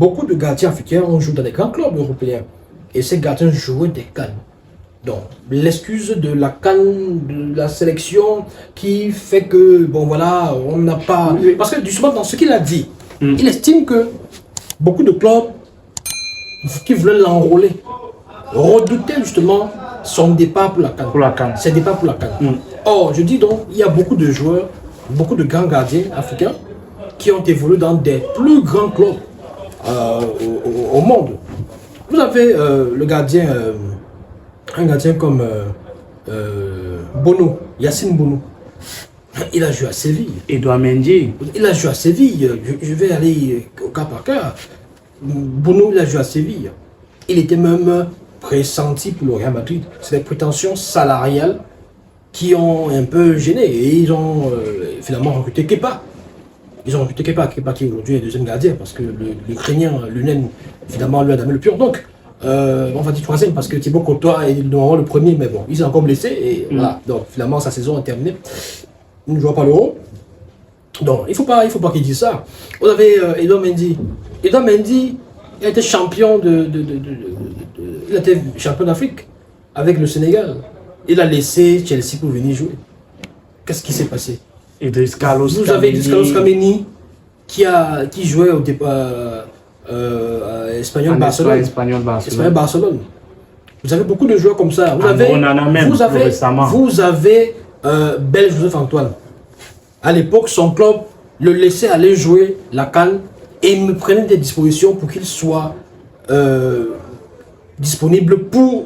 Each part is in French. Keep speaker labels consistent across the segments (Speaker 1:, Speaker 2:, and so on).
Speaker 1: beaucoup de gardiens africains ont joué dans des grands clubs européens. Et ces gardiens jouaient des CAN. Donc, l'excuse de la CAN, de la sélection, qui fait que, bon voilà, on n'a pas... Parce que justement, dans ce qu'il a dit, il estime que beaucoup de clubs qui voulaient l'enrôler redoutaient justement son départ pour la CAN.
Speaker 2: Pour la CAN.
Speaker 1: Ses départs pour la CAN. Or, je dis donc, il y a beaucoup de joueurs, beaucoup de grands gardiens africains qui ont évolué dans des plus grands clubs au monde. Vous avez le gardien, un gardien comme Bono, Yacine Bono. Il a joué à Séville.
Speaker 2: Edouard Mendy.
Speaker 1: Il a joué à Séville. Je vais aller au cas par cas. Bono, il a joué à Séville. Il était même pressenti pour le Real Madrid. C'est des prétentions salariales qui ont un peu gêné. Et ils ont finalement recruté Kepa. Ils ont recruté Kepa qui aujourd'hui est deuxième gardien parce que l'Ukrainien, Lunen, finalement, lui a damé le pur. Donc, on va dire troisième parce que Thibaut Courtois est normalement le premier, mais bon, il s'est encore blessé et voilà. Donc, finalement, sa saison est terminée. Il ne jouera pas l'Euro. Donc, il ne faut pas qu'il dise ça. Vous avez Edouard Mendy. Edouard Mendy, il a été champion il a été champion d'Afrique avec le Sénégal. Il a laissé Chelsea pour venir jouer. Qu'est-ce qui s'est passé?
Speaker 2: Idriss Carlos
Speaker 1: Vous avez Idriss Carlos Kameni qui jouait au départ Espagnol Barcelone. Vous avez beaucoup de joueurs comme ça. Vous avez Bel Joseph Antoine. À l'époque, son club le laissait aller jouer la CAN et il me prenait des dispositions pour qu'il soit disponible pour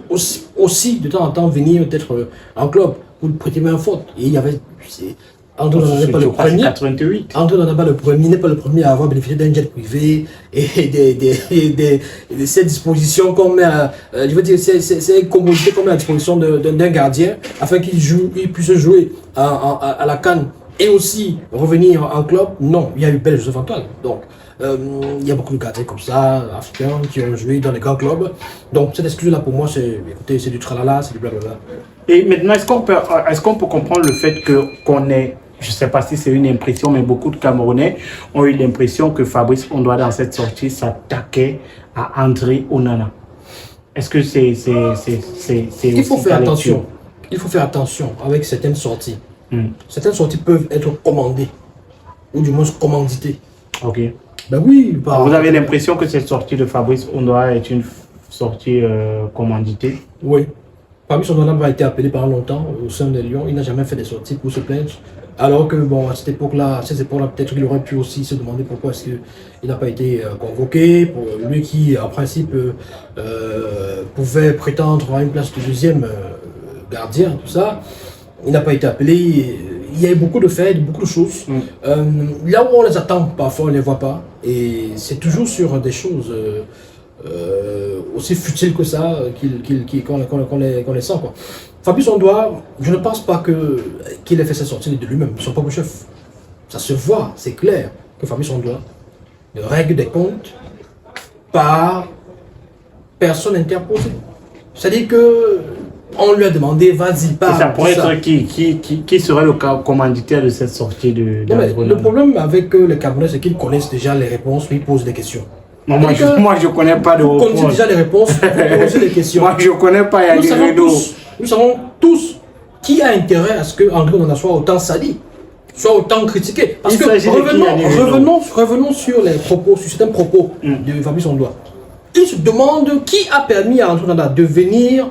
Speaker 1: aussi de temps en temps venir peut-être en club pour prêter main forte. Et il y avait André Onana n'est pas le premier. 88. André Onana n'est pas le premier à avoir bénéficié d'un jet privé et ces dispositions qu'on met je veux dire, ces commodités qu'on met à disposition d'un gardien afin qu'il puisse jouer à la CAN et aussi revenir en club. Non, il y a eu Bel Joseph Antoine. Donc, il y a beaucoup de gardiens comme ça, africains, qui ont joué dans les grands clubs. Donc, cette excuse-là pour moi, c'est du tralala, c'est du blablabla.
Speaker 2: Et maintenant, est-ce qu'on peut comprendre le fait qu'on est, je ne sais pas si c'est une impression, mais beaucoup de Camerounais ont eu l'impression que Fabrice Ondoa, dans cette sortie, s'attaquait à André Onana. Est-ce que c'est
Speaker 1: Il faut faire attention. Il faut faire attention avec certaines sorties. Certaines sorties peuvent être commandées, ou du moins commanditées.
Speaker 2: Ok.
Speaker 1: Ben oui.
Speaker 2: Vous avez l'impression que cette sortie de Fabrice Ondoa est une sortie commanditée?
Speaker 1: Oui. Fabrice Ondoa n'a pas été appelé pendant longtemps au sein des Lions. Il n'a jamais fait des sorties pour se plaindre. Alors que, bon, à cette époque-là, peut-être qu'il aurait pu aussi se demander pourquoi est-ce qu'il n'a pas été convoqué. Pour lui qui, en principe, pouvait prétendre à une place de deuxième gardien, tout ça. Il n'a pas été appelé. Il y a eu beaucoup de faits, beaucoup de choses. Là où on les attend, parfois on ne les voit pas. Et c'est toujours sur des choses aussi futiles que ça qu'on les sent, quoi. Fabrice Ondoa, je ne pense pas qu'il ait fait cette sortie de lui-même, son propre chef. Ça se voit, c'est clair que Fabrice Ondoa règle des comptes par personne interposée. C'est-à-dire que on lui a demandé, vas-y, parle.
Speaker 2: Ça pourrait être qui serait le commanditaire de cette sortie de
Speaker 1: le problème avec les Camerounais, c'est qu'ils connaissent déjà les réponses, mais ils posent des questions.
Speaker 2: Non, moi, je ne connais pas de réponses.
Speaker 1: Vous connaissez déjà les réponses, vous posez des questions.
Speaker 2: Moi, je ne connais pas.
Speaker 1: Nous savons tous qui a intérêt à ce que André Onana soit autant sali, soit autant critiqué. Parce que revenons sur les propos, sur certains propos de Fabrice Ondoa. Il se demande qui a permis à André Onana de venir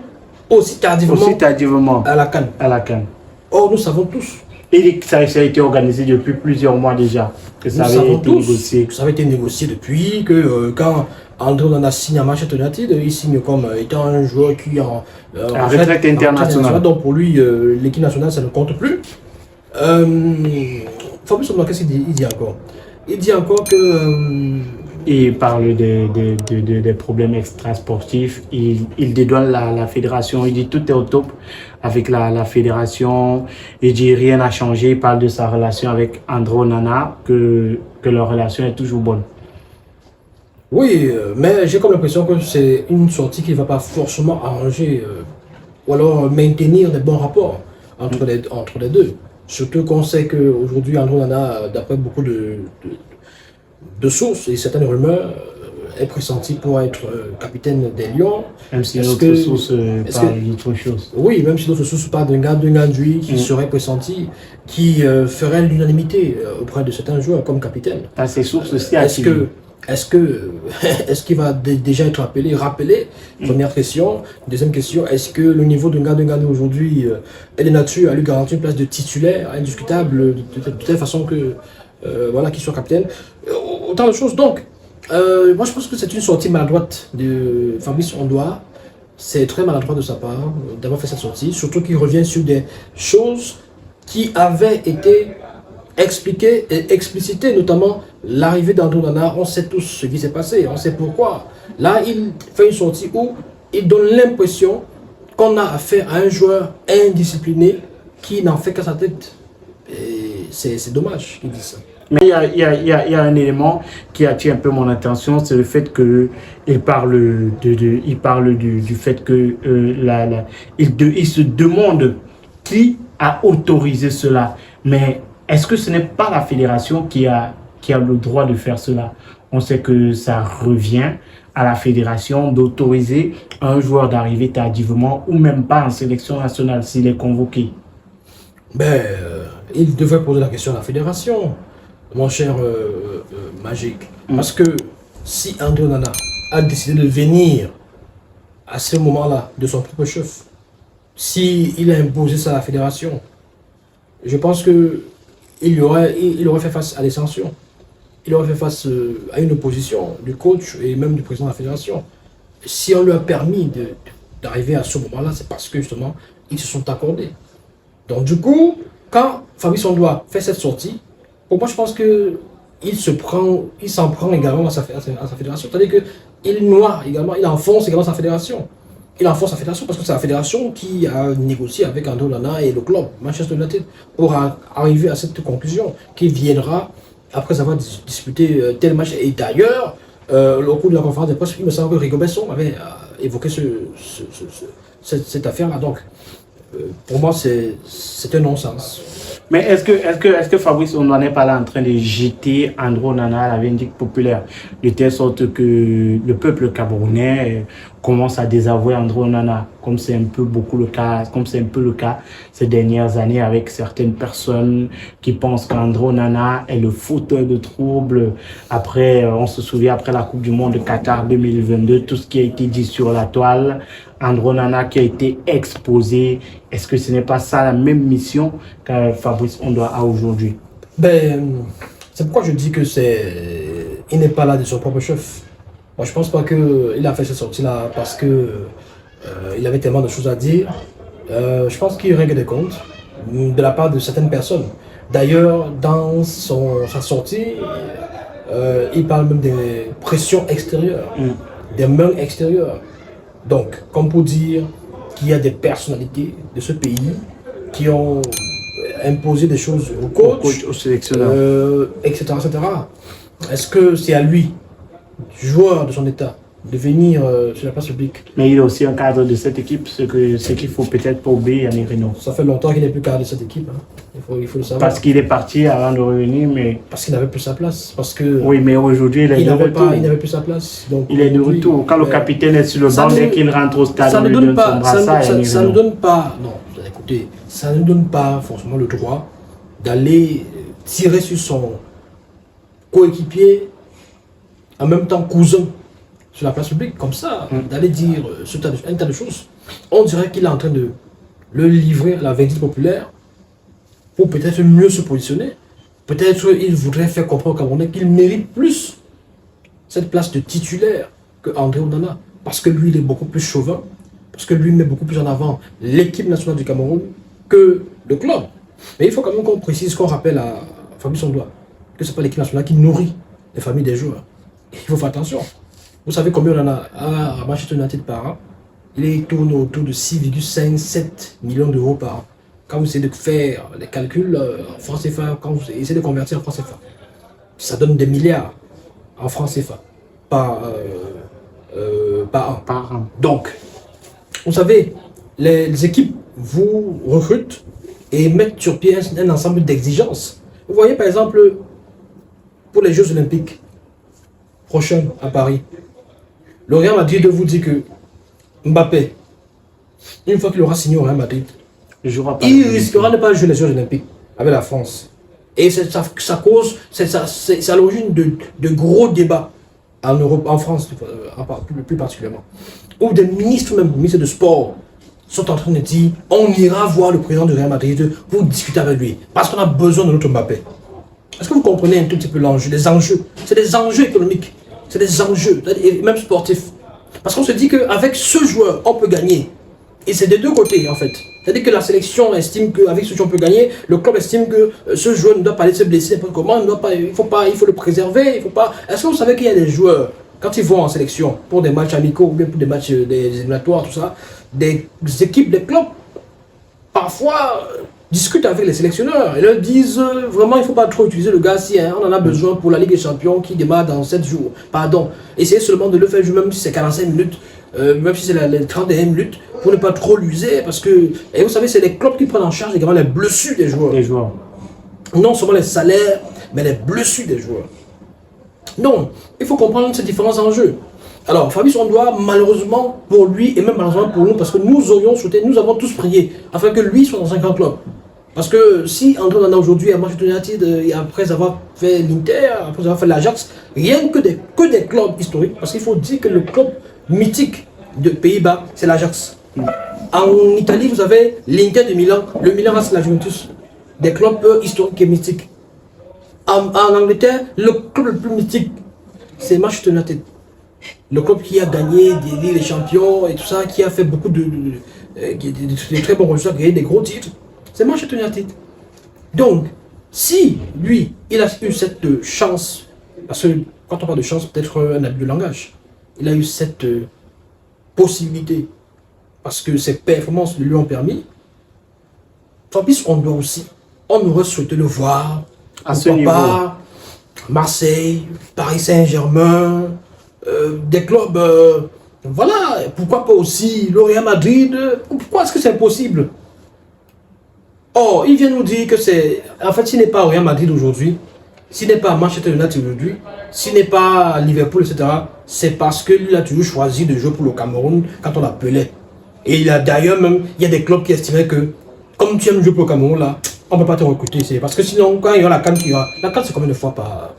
Speaker 1: aussi tardivement à la CAN. Or, nous savons tous.
Speaker 2: Et ça a été organisé depuis plusieurs mois déjà. Que ça avait été négocié.
Speaker 1: Que ça avait été négocié depuis, que quand André Onana signe à Manchester United, il signe comme étant un joueur qui en
Speaker 2: retraite internationale.
Speaker 1: Donc pour lui, l'équipe nationale, ça ne compte plus. Fabrice Ondoa, qu'est-ce qu'il dit? Il dit encore. Il dit encore que...
Speaker 2: Il parle des problèmes extrasportifs. Il dédouane la fédération. Il dit tout est au top avec la fédération. Il dit rien n'a changé. Il parle de sa relation avec André Onana, que leur relation est toujours bonne.
Speaker 1: Oui, mais j'ai comme l'impression que c'est une sortie qui ne va pas forcément arranger ou alors maintenir des bons rapports entre les deux. Surtout qu'on sait qu'aujourd'hui, André Onana, d'après beaucoup de sources et certaines rumeurs, est pressenti pour être capitaine des Lions.
Speaker 2: Même si
Speaker 1: Est-ce
Speaker 2: notre
Speaker 1: que-
Speaker 2: source
Speaker 1: est-ce
Speaker 2: parle
Speaker 1: que-
Speaker 2: d'autre chose.
Speaker 1: Oui, même si d'autres sources parlent d'un Gandui qui serait pressenti, qui ferait l'unanimité auprès de certains joueurs comme capitaine.
Speaker 2: Dans ces sources aussi
Speaker 1: Est-ce que est-ce qu'il va déjà être rappelé? Première question. Deuxième question, est-ce que le niveau de Ngandou aujourd'hui est de nature à lui garantir une place de titulaire indiscutable de telle façon que voilà, qu'il soit capitaine? Autant de choses. Donc, moi je pense que c'est une sortie maladroite de Fabrice Ondoa. C'est très maladroit de sa part d'avoir fait cette sortie, surtout qu'il revient sur des choses qui avaient été expliqué et explicité, notamment l'arrivée d'Andrew Nana. On sait tous ce qui s'est passé, on sait pourquoi. Là, il fait une sortie où il donne l'impression qu'on a affaire à un joueur indiscipliné qui n'en fait qu'à sa tête. Et c'est dommage qu'il dise ça.
Speaker 2: Mais il y a un élément qui attire un peu mon attention, c'est le fait qu'il parle, il parle du fait que il se demande qui a autorisé cela. Mais est-ce que ce n'est pas la fédération qui a le droit de faire cela? On sait que ça revient à la fédération d'autoriser un joueur d'arriver tardivement ou même pas en sélection nationale s'il est convoqué.
Speaker 1: Ben, il devrait poser la question à la fédération, mon cher Magique. Parce que si Andrew Nana a décidé de venir à ce moment-là de son propre chef, s'il a imposé ça à la fédération, je pense que il aurait fait face à des sanctions. Il aurait fait face à une opposition du coach et même du président de la fédération. Si on lui a permis d'arriver à ce moment-là, c'est parce que justement, ils se sont accordés. Donc du coup, quand Fabrice Ondoa fait cette sortie, pour moi je pense qu'il s'en prend également à sa fédération. C'est-à-dire qu'il noie également, il enfonce également sa fédération. Il enfonce sa fédération parce que c'est la fédération qui a négocié avec Andrew Nana et le club Manchester United pour arriver à cette conclusion qui viendra après avoir disputé tel match. Et d'ailleurs, au cours de la conférence de presse, il me semble que Rigo Besson avait évoqué cette affaire-là. Donc, pour moi, c'est un non-sens.
Speaker 2: Mais est-ce que Fabrice Ondoa n'est pas là en train de jeter Andrew Nana à la vindicte populaire, de telle sorte que le peuple camerounais commence à désavouer Andrew Nana, comme c'est un peu le cas ces dernières années avec certaines personnes qui pensent qu'Andrew Nana est le fauteur de troubles. Après, on se souvient après la Coupe du Monde de Qatar 2022, tout ce qui a été dit sur la toile, Andrew Nana qui a été exposé. Est-ce que ce n'est pas ça la même mission que Fabrice Ondoa a aujourd'hui?
Speaker 1: Ben, c'est pourquoi je dis que il n'est pas là de son propre chef. Moi, je pense pas qu'il a fait cette sortie-là parce que il avait tellement de choses à dire. Je pense qu'il règle des comptes de la part de certaines personnes. D'ailleurs, dans sa sortie, il parle même des pressions extérieures, des mains extérieures. Donc, comme pour dire qu'il y a des personnalités de ce pays qui ont imposé des choses au coach,
Speaker 2: au sélectionneur,
Speaker 1: etc., etc. Est-ce que c'est à lui, joueur de son état, de venir sur la place publique?
Speaker 2: Mais il est aussi un cadre de cette équipe, ce qu'il faut peut-être pas oublier, Yannick Reno.
Speaker 1: Ça fait longtemps qu'il n'est plus cadre de cette équipe. Hein. Il faut le savoir.
Speaker 2: Parce qu'il est parti avant de revenir, mais...
Speaker 1: Parce qu'il n'avait plus sa place. Parce que
Speaker 2: oui, mais aujourd'hui, il est de retour.
Speaker 1: Il n'avait plus sa place. Donc,
Speaker 2: il est de retour. Quand le capitaine est sur le banc, dès qu'il rentre au stade, on lui donne son brassard.
Speaker 1: Ça ne donne pas... Non, écoutez, ça ne donne pas forcément le droit d'aller tirer sur son coéquipier, en même temps cousin, sur la place publique, comme ça, d'aller dire un tas de choses. On dirait qu'il est en train de le livrer à la vindicte populaire pour peut-être mieux se positionner. Peut-être il voudrait faire comprendre aux Camerounais qu'il mérite plus cette place de titulaire que André Onana. Parce que lui, il est beaucoup plus chauvin. Parce que lui met beaucoup plus en avant l'équipe nationale du Cameroun que le club. Mais il faut quand même qu'on précise, qu'on rappelle à Fabrice Ondoa que ce n'est pas l'équipe nationale qui nourrit les familles des joueurs. Il faut faire attention. Vous savez combien on en a à Manchester United par an? Il tourne autour de 6,57 millions d'euros par an. Quand vous essayez de faire les calculs en francs CFA, quand vous essayez de convertir en francs CFA, ça donne des milliards en francs CFA par an. Donc, vous savez, les équipes vous recrutent et mettent sur pied un ensemble d'exigences. Vous voyez par exemple, pour les Jeux Olympiques prochains à Paris, Le Real Madrid vous dit que Mbappé, une fois qu'il aura signé au Real Madrid, il risquera de ne pas jouer les Jeux Olympiques avec la France. Et ça cause, c'est à l'origine de gros débats en Europe, en France plus particulièrement. Où des ministres, même ministres de sport, sont en train de dire on ira voir le président du Real Madrid pour discuter avec lui. Parce qu'on a besoin de notre Mbappé. Est-ce que vous comprenez un tout petit peu l'enjeu, les enjeux? C'est des enjeux économiques, c'est des enjeux, et même sportifs. Parce qu'on se dit qu'avec ce joueur, on peut gagner. Et c'est des deux côtés en fait. C'est-à-dire que la sélection estime qu'avec ce joueur on peut gagner, le club estime que ce joueur ne doit pas aller se blesser n'importe comment, il faut le préserver, il faut pas. Est-ce que vous savez qu'il y a des joueurs, quand ils vont en sélection, pour des matchs amicaux ou bien pour des matchs des éliminatoires, tout ça, des équipes, des clubs, parfois discutent avec les sélectionneurs et leur disent vraiment il ne faut pas trop utiliser le gars si on en a besoin pour la Ligue des Champions qui démarre dans 7 jours. Pardon, essayez seulement de le faire jouer même si c'est 45 minutes, même si c'est les 31 minutes, pour ne pas trop l'user parce que, et vous savez, c'est les clubs qui prennent en charge également les blessures des joueurs. Non seulement les salaires, mais les blessures des joueurs. Donc, il faut comprendre ces différents enjeux. Alors, Fabrice Ondoa, malheureusement pour lui et même malheureusement pour nous, parce que nous aurions souhaité, nous avons tous prié afin que lui soit dans un grand club. Parce que si André Onana aujourd'hui à Manchester United, et après avoir fait l'Inter, après avoir fait l'Ajax, rien que des clubs historiques, parce qu'il faut dire que le club mythique de Pays-Bas, c'est l'Ajax. En Italie, vous avez l'Inter de Milan, le Milan reste la Juventus, des clubs historiques et mythiques. En Angleterre, le club le plus mythique, c'est Manchester United. Le club qui a gagné des champions et tout ça, qui a fait beaucoup de très bons résultats, gagné des gros titres, c'est Manchester United. Donc, si lui, il a eu cette chance, parce que quand on parle de chance, peut-être un abus de langage, il a eu cette possibilité, parce que ses performances lui ont permis, Fabrice, on aurait souhaité le voir,
Speaker 2: à ce niveau.
Speaker 1: Pas Marseille, Paris Saint-Germain, des clubs, voilà, pourquoi pas aussi le Real Madrid, pourquoi est-ce que c'est impossible? Or, il vient nous dire que c'est, en fait, s'il n'est pas au Real Madrid aujourd'hui, s'il n'est pas à Manchester United aujourd'hui, s'il n'est pas à Liverpool, etc., c'est parce que lui a toujours choisi de jouer pour le Cameroun quand on l'appelait. Et il a d'ailleurs même, il y a des clubs qui estimaient que, comme tu aimes jouer pour le Cameroun, là, on ne peut pas te recruter ici. Parce que sinon, quand il y aura la CAN, la CAN c'est combien de fois par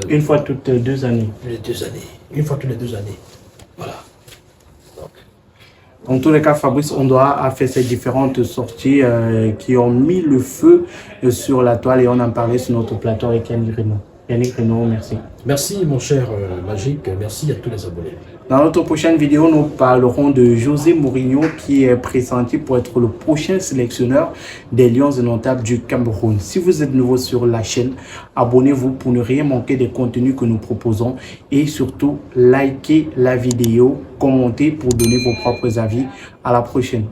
Speaker 2: une fois toutes 2 années.
Speaker 1: Une fois toutes les 2 années. Voilà.
Speaker 2: En tous les cas, Fabrice Ondoa a fait ces différentes sorties qui ont mis le feu sur la toile et on en parlait sur notre plateau avec Yannick Renaud. Yannick Renaud, merci.
Speaker 1: Merci mon cher Magique, merci à tous les abonnés.
Speaker 2: Dans notre prochaine vidéo, nous parlerons de José Mourinho qui est pressenti pour être le prochain sélectionneur des Lions indomptables du Cameroun. Si vous êtes nouveau sur la chaîne, abonnez-vous pour ne rien manquer des contenus que nous proposons et surtout likez la vidéo, commentez pour donner vos propres avis. À la prochaine.